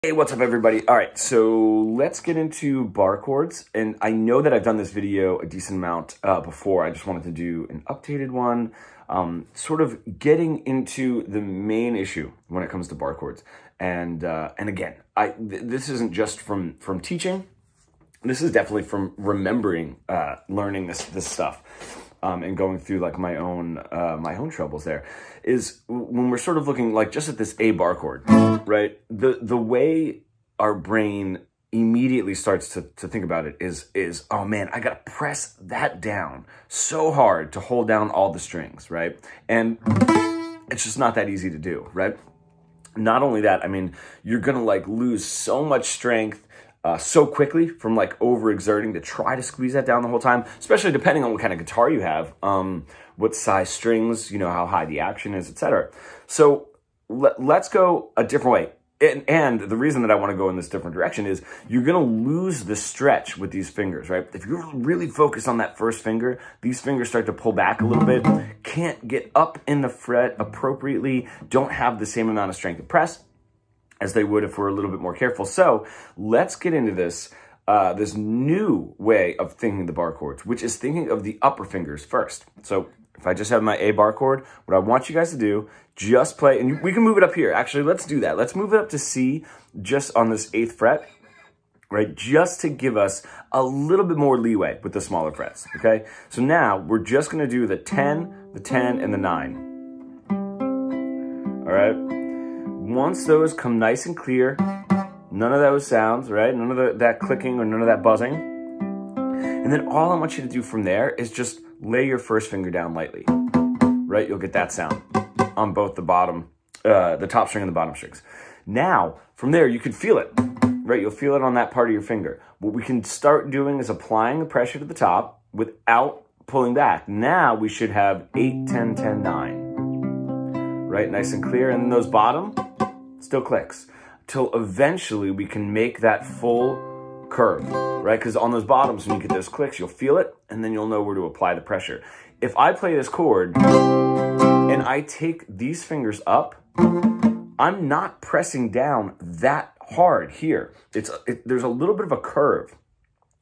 Hey, what's up everybody? All right, so let's get into bar chords. And I know that I've done this video a decent amount before. I just wanted to do an updated one, sort of getting into the main issue when it comes to bar chords. And again, this isn't just from teaching. This is definitely from remembering, learning this stuff. And going through like my own troubles there is when we're sort of looking like just at this A bar chord, right? The way our brain immediately starts to think about it is, oh man, I gotta press that down so hard to hold down all the strings, right? And it's just not that easy to do, right? Not only that, I mean, you're gonna like lose so much strength so quickly from like overexerting to try to squeeze that down the whole time, especially depending on what kind of guitar you have, what size strings, you know, how high the action is, etc. So let's go a different way. And the reason that I want to go in this different direction is you're going to lose the stretch with these fingers, right? If you're really focused on that first finger, these fingers start to pull back a little bit, can't get up in the fret appropriately, don't have the same amount of strength to press as they would if we're a little bit more careful. So let's get into this new way of thinking the bar chords, which is thinking of the upper fingers first. So if I just have my A bar chord, what I want you guys to do, just play, and we can move it up here. Actually, let's do that. Let's move it up to C just on this 8th fret, right? Just to give us a little bit more leeway with the smaller frets, okay? So now we're just gonna do the 10, and the 9, all right? Once those come nice and clear, none of those sounds, right? None of that clicking or none of that buzzing. And then all I want you to do from there is just lay your first finger down lightly, right? You'll get that sound on both the top string and the bottom strings. Now, from there, you can feel it, right? You'll feel it on that part of your finger. What we can start doing is applying the pressure to the top without pulling back. Now we should have 8, 10, 10, 9, right? Nice and clear. And then those bottom still clicks till eventually we can make that full curve, right? Because on those bottoms, when you get those clicks, you'll feel it, and then you'll know where to apply the pressure. If I play this chord and I take these fingers up, I'm not pressing down that hard here. There's a little bit of a curve.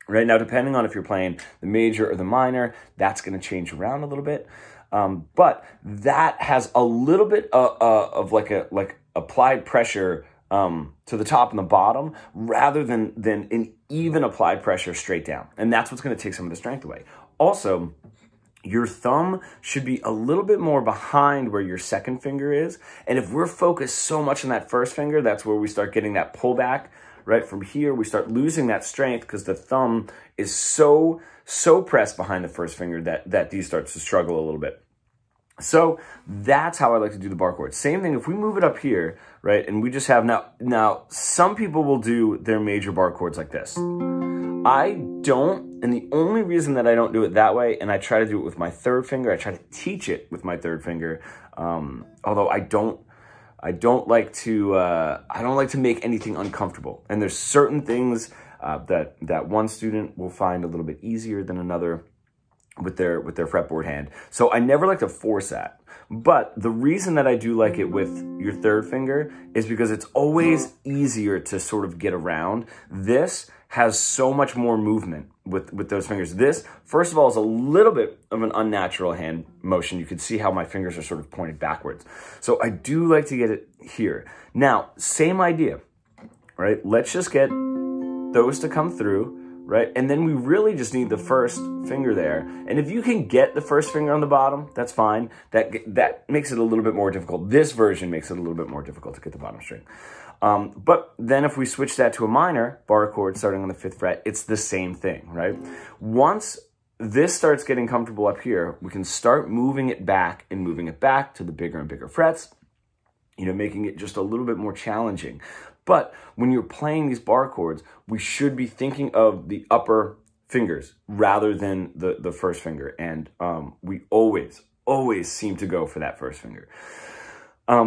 Right now, depending on if you're playing the major or the minor, that's going to change around a little bit. But that has a little bit of like applied pressure to the top and the bottom rather than an even applied pressure straight down. And that's what's going to take some of the strength away. Also, your thumb should be a little bit more behind where your second finger is. And if we're focused so much on that first finger, that's where we start getting that pullback. Right from here, we start losing that strength because the thumb is so pressed behind the first finger that D starts to struggle a little bit. So that's how I like to do the bar chord. Same thing if we move it up here, right? And we just have now some people will do their major bar chords like this. I don't, and the only reason that I don't do it that way, and I try to do it with my third finger, I try to teach it with my third finger, although I don't like to make anything uncomfortable. And there's certain things that one student will find a little bit easier than another with their fretboard hand. So I never like to force that. But the reason that I do like it with your third finger is because it's always easier to sort of get around. This has so much more movement with those fingers. This, first of all, is a little bit of an unnatural hand motion. You can see how my fingers are sort of pointed backwards. So I do like to get it here. Now, same idea, right? Let's just get those to come through, right? And then we really just need the first finger there. And if you can get the first finger on the bottom, that's fine. That makes it a little bit more difficult. This version makes it a little bit more difficult to get the bottom string. But then if we switch that to a minor bar chord starting on the 5th fret, it's the same thing, right? Once this starts getting comfortable up here, we can start moving it back to the bigger and bigger frets, you know, making it just a little bit more challenging. But when you're playing these bar chords, we should be thinking of the upper fingers rather than the first finger. And we always seem to go for that first finger.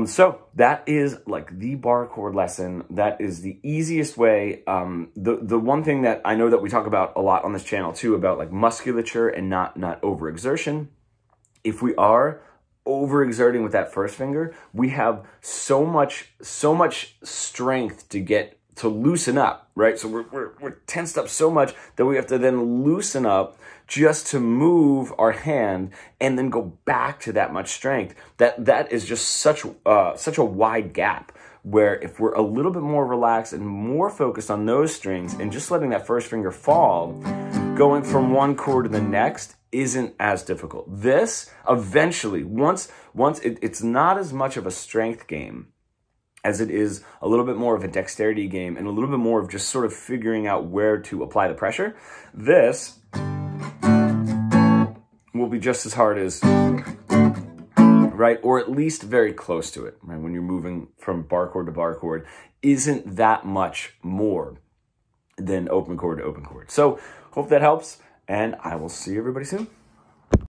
So that is like the bar chord lesson. That is the easiest way. The one thing that I know that we talk about a lot on this channel too, about like musculature and not overexertion. If we are overexerting with that first finger, we have so much strength to get loosen up, right? So we're tensed up so much that we have to then loosen up just to move our hand and then go back to that much strength. That is just such a wide gap, where if we're a little bit more relaxed and more focused on those strings and just letting that first finger fall, going from one chord to the next isn't as difficult. This eventually, once it's not as much of a strength game as it is a little bit more of a dexterity game and a little bit more of just sort of figuring out where to apply the pressure. This will be just as hard as, right? Or at least very close to it, right? When you're moving from bar chord to bar chord, isn't that much more than open chord to open chord. So hope that helps, and I will see everybody soon.